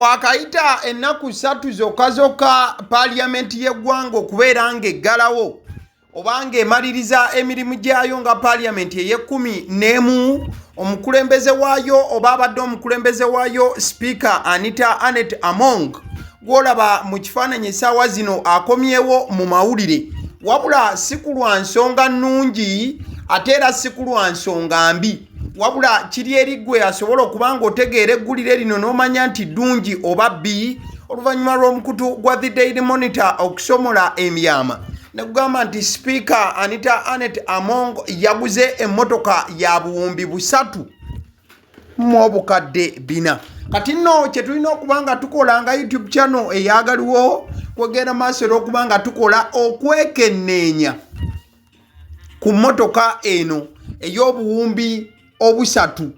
Wakaita ennaku 3 zokka Parliament y'eggwanga okubeera ng'eggalawo oba ng'emaliriza emirimu gyayo nga Parliament ey'e11 omukulembeze waayo oba abadde omukulembeze waayo Speaker Anita Anet Among gw'olaba mu kifaananyi essaawa zino akomyewo mu mawulire wabula si ku lwa nsonga nnungi ate era si ku lwa nsonga mbi wabula kiri eri ggwe asobola okuba ng'otegeera eggulire lino n'omanya nti ddungi oba bbi oluvannyuma lw'omukutu gwa The Daily Monitor okusomola emyama ne kugamba nti Speaker Anita Anet Among yaguze emmotoka ya Buwumbi Busatu mu obukadde 4. Kati nno kye tulina okuba nga tukola nga YouTube channel eyagaliwo kwegenda maaso era okuba nga tukola okwekenneenya ku mmotoka eno ey'obuwumbi obusatu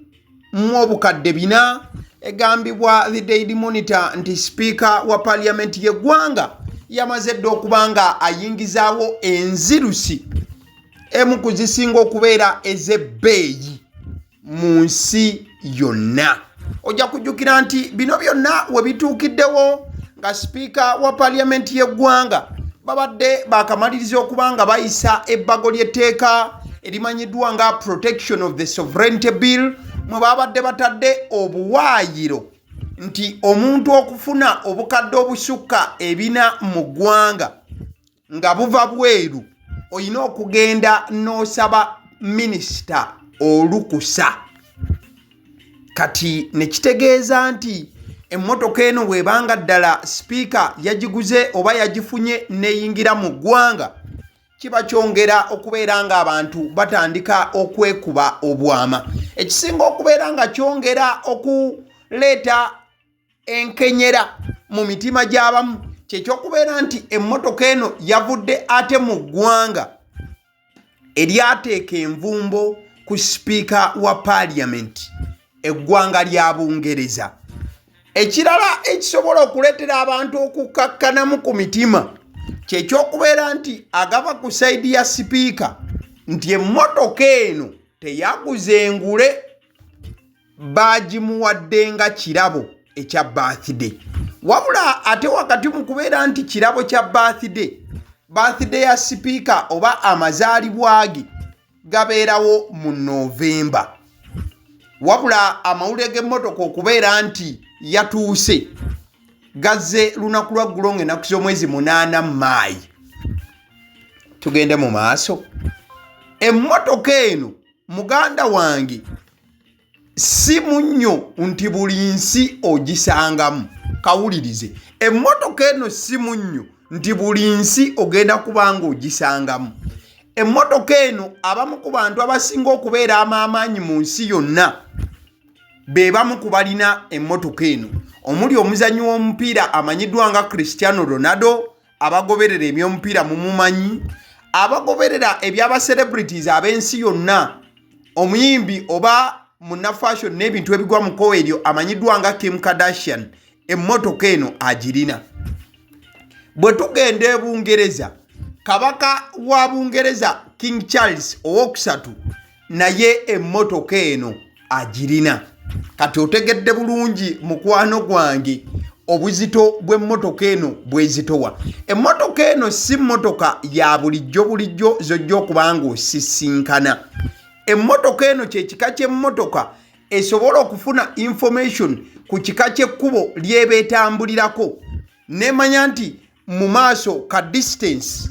mu obukadde 4 egambibwa The Daily Monitor nti Speaker wa Parliament y'eggwanga yamaze dda okuba nga ayingizaawo enzirusi emu ku zisinga okubeera ez'ebbeeyi mu nsi yonna. Ojja kujjukira nti bino byonna we bituukiddewo nga Speaker wa Parliament y'eggwanga babadde bakamaliriza okuba nga bayisa ebbago ly'etteeka erimanyiddwa nga Protection of the Sovereignty Bill mwe babadde batadde obuwaayiro nti omuntu okufuna obukadde obusukka 4 mu ggwanga nga buva bweru olina okugenda n'osaba minisita olukusa. Kati ne kitegeeza nti emmotoka eno bw'ebanga ddala Speaker yagiguze oba yagifunye neyingira mu ggwanga kiba kyongera okubeera nga abantu batandika okwekuba obwama. Ekisinga okubeera nga kyongera okuleeta enkenyera mu mitima gy'abamu kyekyokubeera nti emmotoka eno yavudde ate mu ggwanga eryateeka envumbo ku Speaker wa Parliament eggwanga lya Bungereza. Ekirala ekisobola okuleetera abantu okukkakkanamu ku mitima kyekyokubeera nti agava ku sayidi ya Speaker nti emmotoka eno teyaguze ngule baagimuwadde nga kirabo ekya birthday wabula ate wakati mu kubeera nti kirabo kya birthday ya Speaker oba amazaalibwa ge gabeerawo mu November wabula amawulire g'emmotoka okubeera nti yatuuse gazze lunaku lwa ggulongo ennaku z'omwezi 8 Maayi. Tugende mu maaso. Emmotoka eno muganda wange si munnyo nti buli nsi ogisangamu. Kawulirize, emmotoka eno si munnyo nti buli nsi ogenda kuba nga ogisangamu. Emmotoka eno abamu ku bantu abasinga okubeera amaanyi mu nsi yonna be bamu ku balina emmotoka eno omuli omuzannyi w'omupiira amanyiddwa nga Cristiano Ronaldo, abagoberera eby'omupiira mumumanyi, abagoberera eby'aba celebrities ab'ensi yonna, omuyimbi oba munnafashion n'ebintu ebigwa mu kkowe eryo amanyiddwa nga Kim Kardashian, emmotoka eno agirina. Bwe tugenda e Bungereza, kabaka wa Bungereza King Charles II naye emmotoka eno agirina. Kati otegedde bulungi mukwano gwange obuzito bw'emmotoka eno bwezitowa. Emmotoka eno si mmotoka ya bulijjo zojja okuba nga osisinkana. Emmotoka eno kyekika ky'emmotoka esobola okufuna information ku kika ky'ekkubo ly'eba etambulirako nemanya nti mu maaso ka distance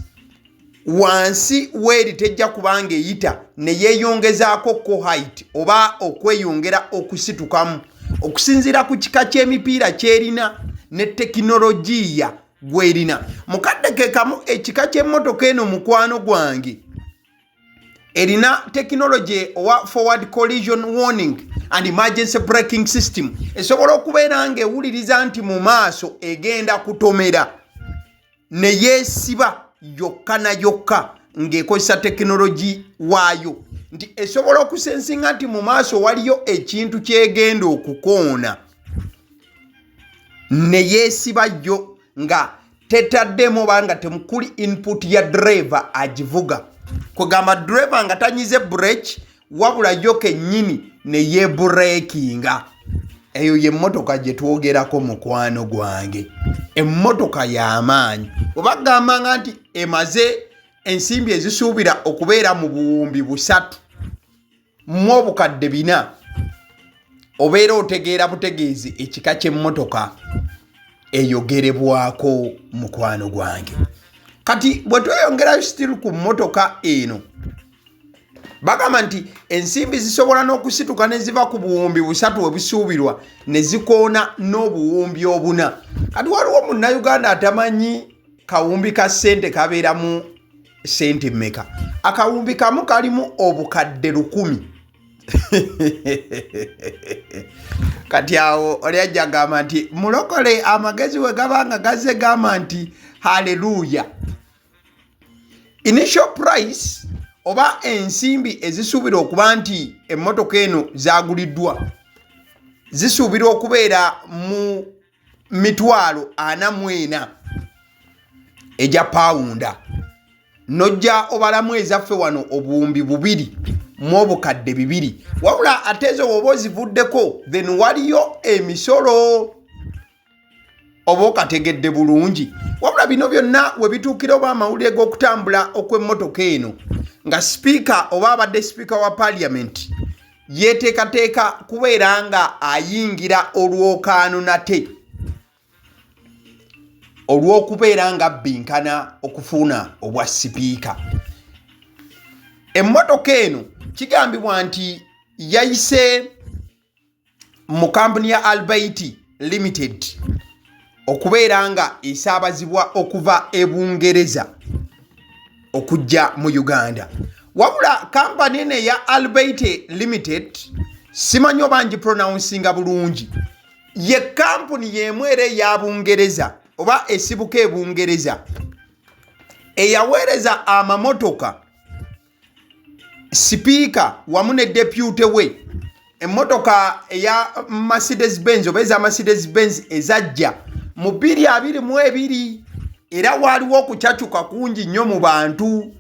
wansi weeri tejja kubanga eyita ne yeeyongezaako ko height oba okweyongera okusitukamu okusinziira ku kika ky'emipiira ky'erina ne tekinologiya gw'erina. Mukadde ke kamu ekika ky'emmotoka eno mukwano gwange erina technology owa forward collision warning and emergency braking system esobola okubeera nga ewuliriza nti mu maaso egenda kutomera ne yeesiba yokka na yokka ng'ekozesa tekinologi waayo nti esobola okusensinga nti mu maaso waliyo ekintu kyegenda okukoona ne yeesiba yo nga tetaddemu oba nga temukuli input ya driver agivuga kwegamba driver nga tanyize break wabula yo kennyini ne yebureekinga. eyo ye emmotoka gye twogerako mukwano gwange. Emmotoka y'amaanyi. Obagambanga nti emaze ensimbi ezisuubira okubeera mu buwumbi busatu mu obukadde 4, obeera otegeera butegeezi ekika ky'emmotoka eyogerebwako mukwano gwange. Kati bwe tweyongerayo still ku mmotoka eno, bagamba nti ensimbi zisobola n'okusituka ne ziva ku buwumbi busatu we busuubirwa ne zikoona n'obuwumbi 4. Kati waliwo munnayuganda atamanyi kawumbi ka ssente kabeera mu ssente mmeka? Akawumbi kamu kalimu obukadde 1000. Kati awo oli ajja gamba nti mulokole amagezi we gabanga gazze gamba nti haleluya. Initial price oba ensimbi ezisuubira okuba nti emmotoka eno zaguliddwa zisuubira okubeera mu £44,000 eja pawunda. Nojja obalamu ezaffe wano obuwumbi 2 mu obukadde 2. Wabula ate ezo bw'oba ozivuddeko then waliyo emisolo. Oba okategedde bulungi. Wabula bino byonna we bituukira oba amawulire g'okutambula okw'emmotoka eno nga sipiika oba abadde sipiika wa parliament yeeteekateeka kubeera nga ayingira olwokaano nate olw'okubeera nga bbinkana okufuna obwa sipiika. Emmotoka eno kigambibwa nti yayise mu kampuni ya Albaiti Limited okubeera nga esaabazibwa okuva e Bungereza okujja mu Uganda. Wabula kampani eno ya Albaiti Limited simanyi oba ngipronouncinga bulungi, ye kampuni y'emwere ya Bungereza oba esibuka e Bungereza eyaweereza amamotoka sipiika wamu ne deputy we emmotoka eya Mercedes Benz oba eza Mercedes Benz ezajja mu 2022 era waliwo okucacuka kungi nnyo mu bantu.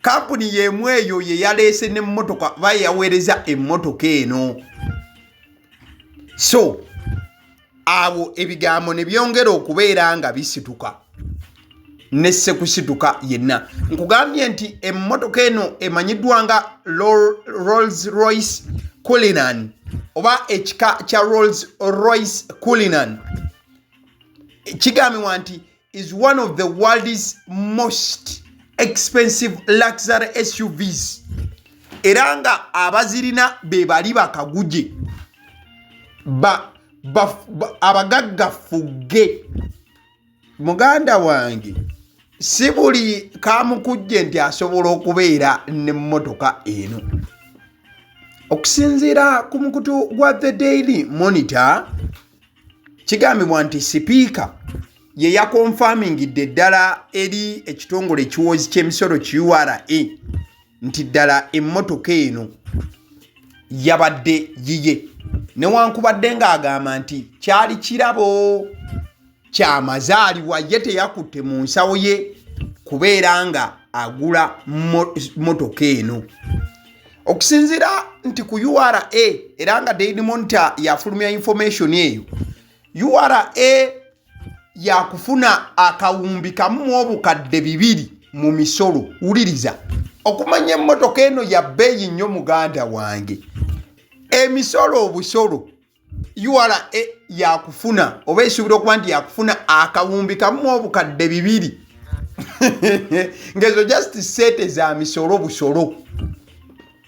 Kampuni y'emu eyo ye yaleese n'emmotoka oba yaweereza emmotoka eno. So awo ebigambo ne byongera okubeera nga bisituka nesse kusituka yenna. Nkugambye nti emmotoka eno emanyiddwa nga Rolls Royce Cullinan oba ekika kya Rolls Royce Cullinan. Kigambibwa nti is one of the world's most expensive luxury SUVs. Era nga abazirina be bali bakaguje abagaggafuge. Muganda wange si buli kamukujje nti asobola okubeera n'emmotoka eno. Okusinziira ku mukutu gwa The Daily Monitor, kigambibwa nti sipiika ye yakonfamingidde ddala eri ekitongole ekiwoozi ky'emisolo URA nti ddala emmotoka eno yabadde yiye, newankubadde ng'agamba nti kyali kirabo kyamazaalibwa ye teyakutte mu nsawo ye kubeera nga agula mmotoka eno. Okusinziira nti ku URA era nga Daily Monitor yafulumya information eyo, URA yakufuna akawumbi kamu mu obukadde 2 mu misolo. Wuliriza okumanya emmotoka eno ya bbeeyi nnyo muganda wange. Emisolo obusolo URA yakufuna oba esuubira okuba nti yakufuna akawumbi kamu mu obukadde 2 ngezo just sete za misolo busolo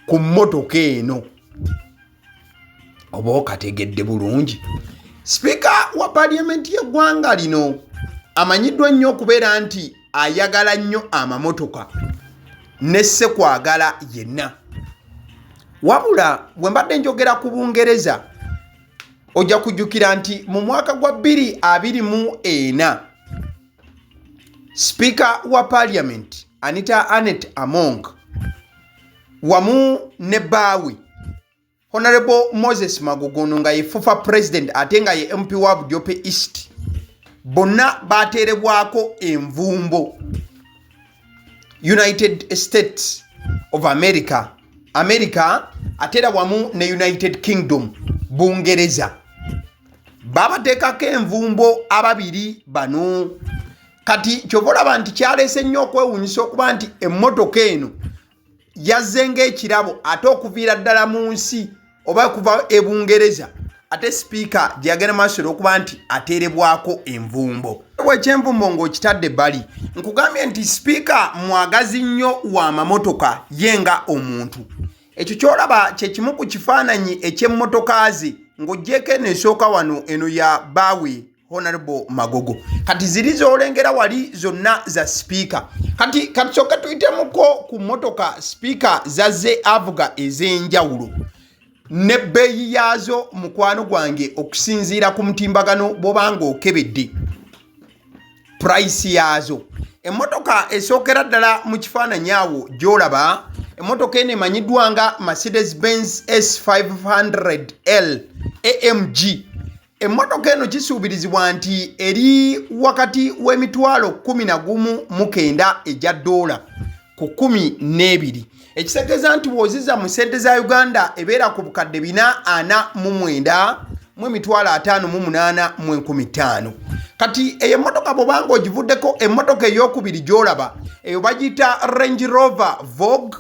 ku mmotoka eno. Oba okategedde bulungi. Sipiika wa parliament y'eggwanga lino amanyiddwa nnyo okubeera nti ayagala nnyo amamotoka nesse kwagala yenna. Wabula bwe mbadde njogera ku Bungereza ojja kujjukira nti mu mwaka gwa 2024 Sipiika wa parliament Anita Anet Among wamu ne bbaawe Honorable Moses Magogono nga ye fufa president ate nga ye MP wa Bujope East bonna bateerebwako envumbo. United States of America ate era wamu ne United Kingdom Bungereza babateekako envumbo ababiri bano. Kati kyovolaba nti kyaleese nnyo okwewuunyisa okuba nti emmotoka eno yazze ng'ekirabo ate okuviira ddala mu nsi oba kuva e Bungereza ate sipiika gye yagenda maaso olw'okuba nti ateerebwako envumbo. Ekyenvumbo ng'okitadde ebbali, nkugambye nti sipiika mwagazi nnyo w'amamotoka ye nga omuntu. Ekyo kyolaba kye kimu ku kifaananyi eky'emmotoka ze ng'oggyeko eno esooka wano eno ya Baawe Honorable Magogo. Kati ziri z'olengera wali zonna za sipiika. Kati soka tuyitemuko ku mmotoka sipiika zazze avuga ez'enjawulo n'ebbeeyi yaazo mukwano gwange okusinziira ku mutimbagano bw'obanga okebedde price yaazo. Emmotoka esookera ddala mu kifaananyi awo gy'olaba, emmotoka eno emanyiddwa nga Mercedes-Benz S500L AMG. Emmotoka eno kisuubirizibwa nti eri wakati w'emitwalo 11,900 ejja $, ku 12. Ekitegeeza nti bw'ozizza mu ssente za Uganda ebeera ku bukadde 449 mu emitwalo 58 mu 15,000. Kati eyo emmotoka bw'obanga ogivuddeko, emmotoka ey'okubiri gy'olaba eyo bagiyita Range Rover Vogue,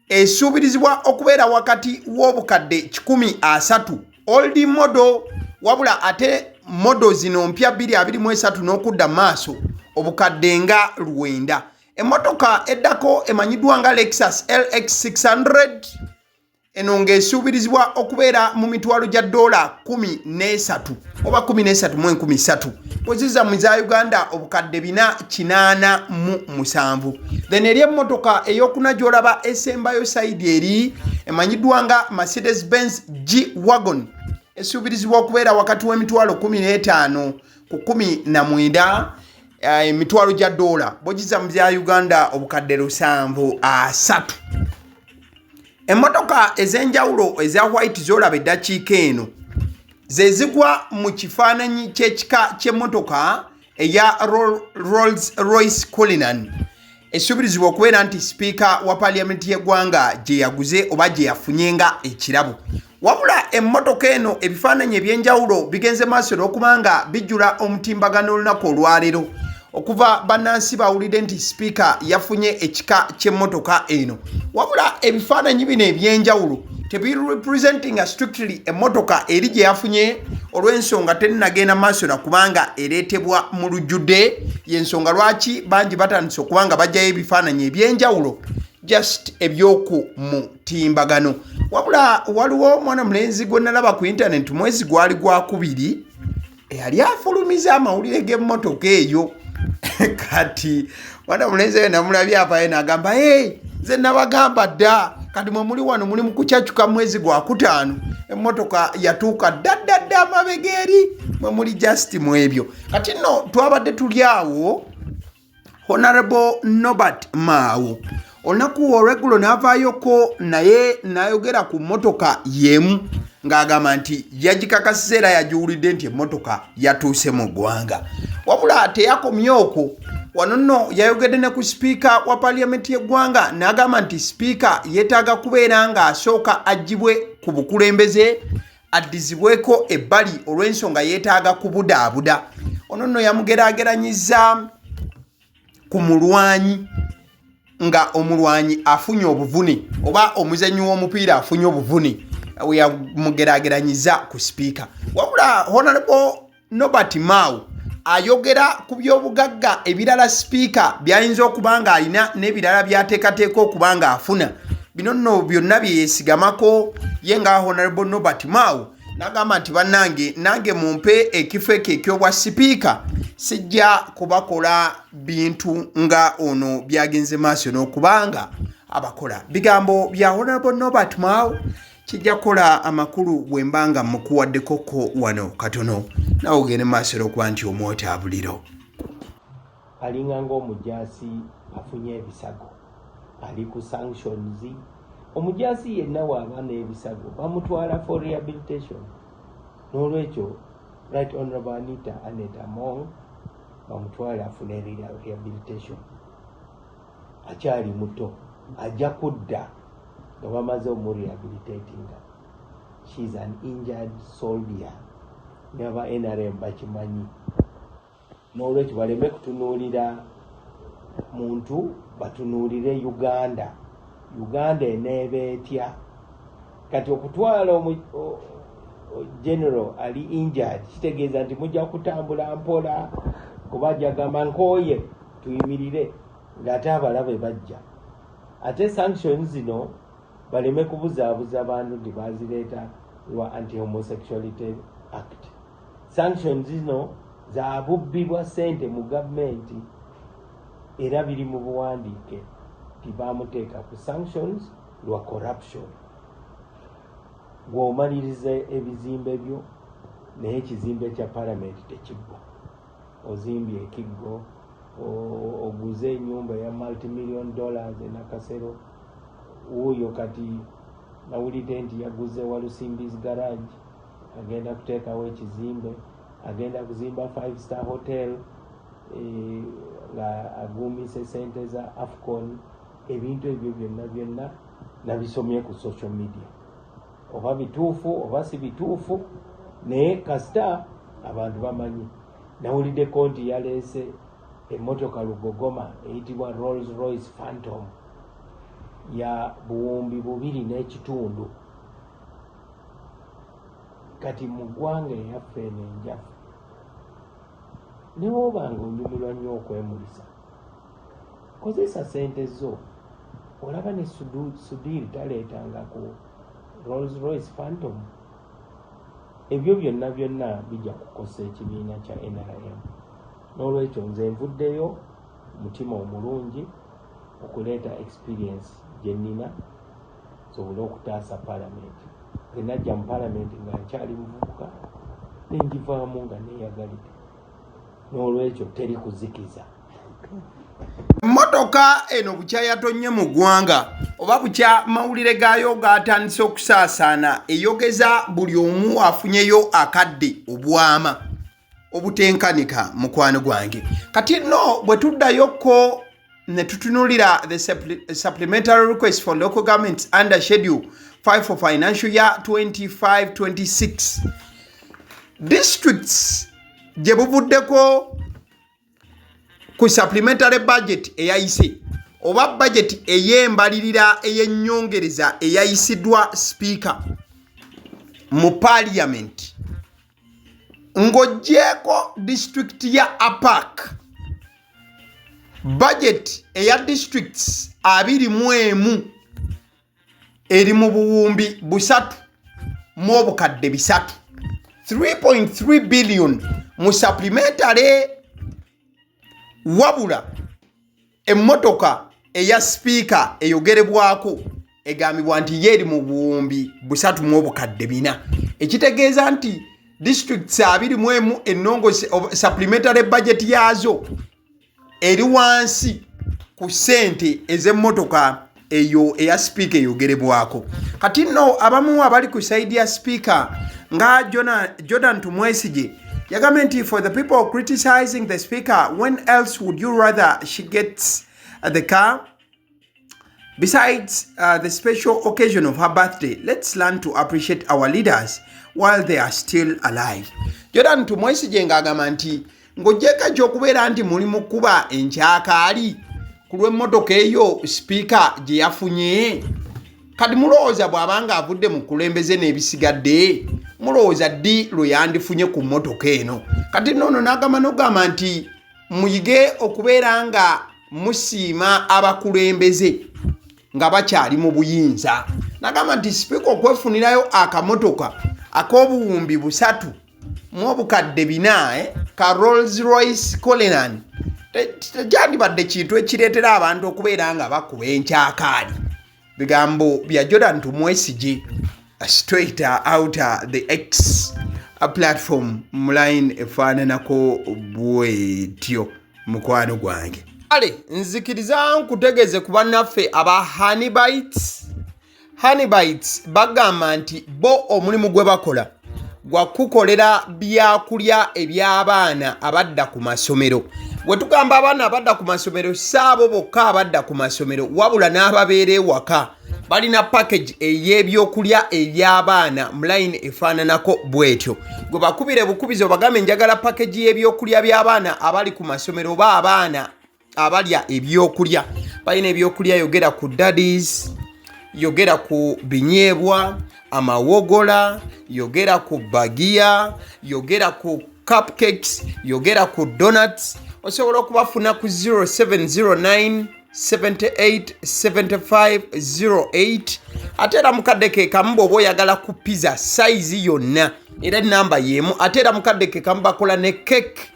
esuubirizibwa okubeera wakati w'obukadde 130 old model, wabula ate modo zino mpya 2023 n'okudda maaso obukadde nga 9. Emmotoka eddako emanyiddwa nga Lexus LX600, eno ng'esuubirizibwa okubeera mu mitwalo gya $13 oba 13,300, bw'ozizza mu za Uganda obukadde 487. Then eri emmotoka ey'okuna gy'olaba esembayo sayidi eri emanyiddwa nga Mercedes-Benz G-Wagon, esuubirizibwa okubeera wakati w'emitwalo 15 ku 19 emitwalo gya $, bw'ogizza mu za Uganda obukadde 73. Emmotoka ez'enjawulo eza white z'olaba eddakiika eno ze zigwa mu kifaananyi ky'ekika ky'emmotoka eya Rolls Royce Cullinan, esuubirizibwa okubeera nti sipiika wa paaliyamenti y'eggwanga gye yaguze oba gye yafunye nga ekirabo. Wabula emmotoka eno ebifaananyi eby'enjawulo bigenze maaso olw'okubanga bijjula omutimbagano olunaku olwaleero okuva bannansi bawulidde nti sipiika yafunye ekika ky'emmotoka eno. Wabula ebifaananyi bino eby'enjawulo tebirepresentinga strictly emmotoka eri gye yafunye, olw'ensonga tennagenda maaso na kubanga ereetebwa mu lujjudde. Y'ensonga lwaki bangi batandise okubanga bajjayo ebifaananyi eby'enjawulo just ebyoku mutimbagano. Wabula waliwo mwana mulenzi gwe nalaba ku internet mwezi gwali gwa 2 eyali afulumiza amawulire g'emmotoka eyo. Kati mwana mulenzi we namulabye apaye n'agamba nze nabagamba dda, kati mwe muli wano muli mu kucacuka mwezi gwa 5 emmotoka yatuuka dda amabega eri mwe muli just mu ebyo. Kati nno twabadde tuli awo Honorable Norbert Mao olunaku olweggulo n'avaayoko naye n'ayogera ku mmotoka y'emu ng'agamba nti yagikakasiza era yagiwulidde nti emmotoka yatuuse mu ggwanga. Wabula teyakomye okwo, wano nno yayogedde ne ku sipiika wa paaliyamenti y'eggwanga n'agamba nti sipiika yeetaaga kubeera ng'asooka aggyibwe ku bukulembeze addizibweko ebbali olw'ensonga yeetaaga kubudaabuda. Ono nno yamugeraageranyizza ku mulwanyi nga omulwanyi afunye obuvune oba omuzannyi w'omupiira afunye obuvune, we yamugeraageranyiza ku sipiika. Wabula Honorable Norbert Mao ayogera ku by'obugagga ebirala sipiika by'ayinza okuba nga alina n'ebirala by'ateekateeka okuba nga afuna. Bino nno byonna bye yeesigamako ye nga Honorable Norbert Mao n'agamba nti bannange nange mumpe ekifo ekyo eky'obwa sipiika, sijja kubakola bintu nga ono byagenze maaso n'okubanga abakola. Bigambo bya Honorable Norbert Mao kijja kola amakulu bwe mbanga mukuwaddekoko wano katono nawe ogende maaso n'okuba nti omwotaabuliro. Alinga ng'omujaasi afunye ebisago ali ku sanctions. Omujaasi yenna waaba n'ebisago bamutwala for rehabilitation. N'olwekyo Right Honorable Anita Among bamutwala afune rehabilitation. Akyali muto ajja kudda nga bamaze omurehabilitatinga. she's an injured soldier never NRM bakimanyi n'olwekyo baleme kutunuulira muntu batunuulire Uganda eneeba etya kati okutwala general ali injured kitegeeza nti mujja kutambula mpola kuba jagamba nkooye tuyimirire ng'ate abalabe bajja ate sanctions zino baleme kubuzaabuza abantu nti bazireeta lwa anti-homosexuality act sanctions zino za bubbi bwa ssente mu gavumenti era biri mu buwandiike tibamuteeka ku sanctions lwa corruption bw'omaliriza ebizimbe byo naye ekizimbe kya palamenti tekiggwa ozimbye ekiggo oguze ennyumba ya multi-million dollars enakasero wuuyo kati nawulidde nti yaguze Walusimbi's garage agenda kuteekawo ekizimbe agenda kuzimba 5-star hotel nga agumise sente za Afcon ebintu ebyo byonna nabisomye ku social media oba bituufu oba si bituufu naye kasita abantu bamanyi nawulidde konti yaleese emotoka lugogoma eyitibwa Rolls Royce Phantom ya Buwumbi 2.5 kati mu ggwanga eyaffe eno enjafu ne bw'obanga onyumirwa nnyo okwemulisa kozesa sente zo olaba ne Sudiri taleetanga ku Rolls Royce Phantom ebyo byonna bijja kukosa ekibiina kya NRM n'olwekyo nze nvuddeyo mutima omulungi okuleeta experience gye nnina nsobole okutaasa palamenti nze najja mu palamenti nga nkyali muvubuka nenjivaamu nga neeyagalidde n'olwekyo teri kuzikiza Emotoka eno bukya yatonye mu ggwanga oba bukya mawulire gaayo gaatandise okusaasaana eyogeza buli omu afunyeyo akadde obwama obutenkanika mukwano gwange kati no bwe tuddayokko ne tutunuulira the supplementary request for local governments under schedule 5 for financial year 25-26 districts gye buvuddeko ku supplementary budget eyayise oba budget ey'embalirira ey'ennyongereza eyayisiddwa speaker mu parliament ng'oggyeko district ya Apak budget eya districts 21 eri mu Buwumbi Busatu mu obukadde 3.3 billion mu supplementary wabula emmotoka eya speaker eyogerebwako egambibwa nti yeri mu Buwumbi Busatu mu obukadde 4 ekitegeeza nti districts 21 ennongo supplementary budget yazo eri wansi ku ssente ez'emmotoka eyo eya speaker eyogerebwako kati nno abamu abali ku side ya speaker nga Jordan Tumwesige yagambye nti for the people criticizing the speaker, when else would you rather she gets the car? Besides the special occasion of her birthday, let's learn to appreciate our leaders while they are still alive. Jordan Tumwesige ng'agamba nti ng'oggyeko gy'okubeera nti muli mu kkuba enkyakaali ku lw'emmotoka eyo speaker gye yafunye kati mulowooza bw'abanga avudde mu kulembeze n'ebisigadde mulowooza ddi lwe yandifunye ku mmotoka eno kati noono n'agamba n'ogamba nti muyige okubeera nga musiima abakulembeze nga bakyali mu buyinza n'agamba nti speaker okwefunirayo akamotoka ak'obuwumbi 3 mu obukadde 4 ka Rolls Royce Cullinan tekyandibadde kintu ekireetera abantu okubeera nga bakuba enkyakaali bigambo bya Jordan Tumwesige straight out the X platform muline efaananako bwetyo mukwano gwange ale nzikiriza nkutegeze ku bannaffe aba Honey Bites bagamba nti bo omulimu gwe bakola gwa kukolera byakulya eby'abaana abadda ku masomero. Bwe tugamba abaana abadda ku masomero saabo bokka abadda ku masomero wabula n'ababeera ewaka balina package ey'ebyokulya eby'abaana mu line efaananako bw'etyo. Gwe bakubire bukubizo bagambe njagala package y'ebyokulya by'abaana abali ku masomero oba abaana abalya ebyokulya. Balina ebyokulya yogera ku daddies, yogera ku binyeebwa, amawogola, yogera ku bagiya, yogera ku cupcakes, yogera ku donuts. Osobola okubafuna ku 0709 78 75 08. Ate era mukadde ke kamu bw'oba oyagala ku pizza size yonna era namba y'emu. Ate era mukadde ke kamu bakola ne cake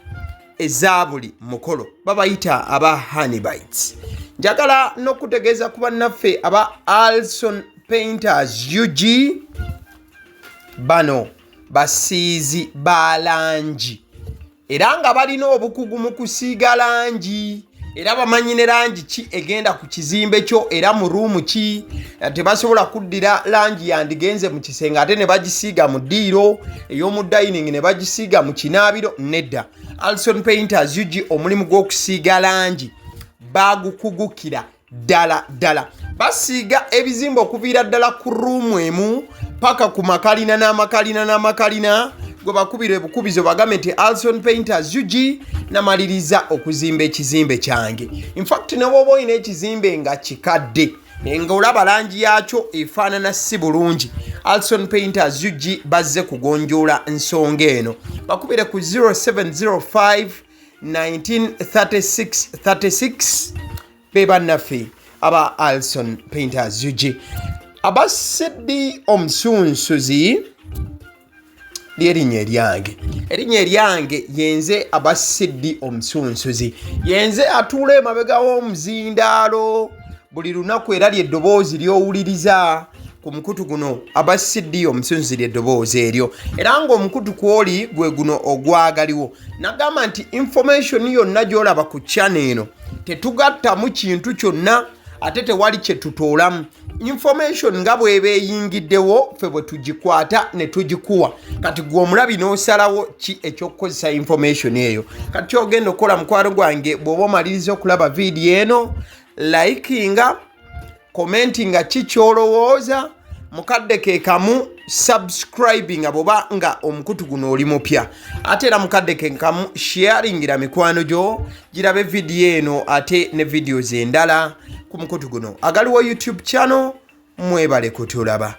eza buli mukolo babayita aba honey bites. Njagala n'okutegeeza ku bannaffe aba Alson Painters UG, bano basiizi ba langi era nga balina obukugu mu kusiiga langi era bamanyi ne langi ki egenda ku kizimbe kyo era mu ruumu ki. Tebasobola kuddira langi yandigenze mu kisenge ate ne bagisiiga mu ddiiro ey'omu dining ne bagisiiga mu kinaabiro. Nedda, Alson Painters UG omulimu gw'okusiiga langi bagukugukira ddala. Basiiga ebizimbe okuviira ddala ku ruumu emu paka ku makalina n'amakalina. Gwe bakubire bukubizo bagambe nti Alson Painters UG namaliriza okuzimba ekizimbe kyange. In fact ne bw'oba olina ekizimbe nga kikadde nga olaba langi yakyo efaanana si bulungi, Alson Painters UG bazze kugonjoola nsonga eno. Bakubire ku 0705 1936 be bannaffe aba Alson Painters UG. Aba Sidi Omusunsuzi ly'erinnya eryange yenze aba Sidi Omusunsuzi. Yenze atuula emabega w'omuzindaalo buli lunaku era ly'eddoboozi ly'owuliriza ku mukutu guno aba Sidi Omusunsuzi ly'eddoboozi eryo era ng'omukutu kwoli gwe guno ogwagaliwo. Nagamba nti information yonna gy'olaba ku channel eno tetugattamu kintu kyonna ate tewali kye tutoolamu. Information nga bw'eba eyingiddewo ffe bwe tugikwata ne tugikuwa. Kati gwe omulabi n'osalawo ki eky'okukozesa information eyo. Kati ky'ogenda okukola mukwano gwange bw'oba omaliriza okulaba vidiyo eno, likinga, commentinga ki ky'olowooza, mukadde ke kamu subscribinga bw'oba nga omukutu guno oli mupya. Ate era mukadde ke kamu sharingira mikwano gyo girabe vidiyo eno ate ne videos endala ku mukutu guno. Agaliwo YouTube channel, mwebale kutulaba.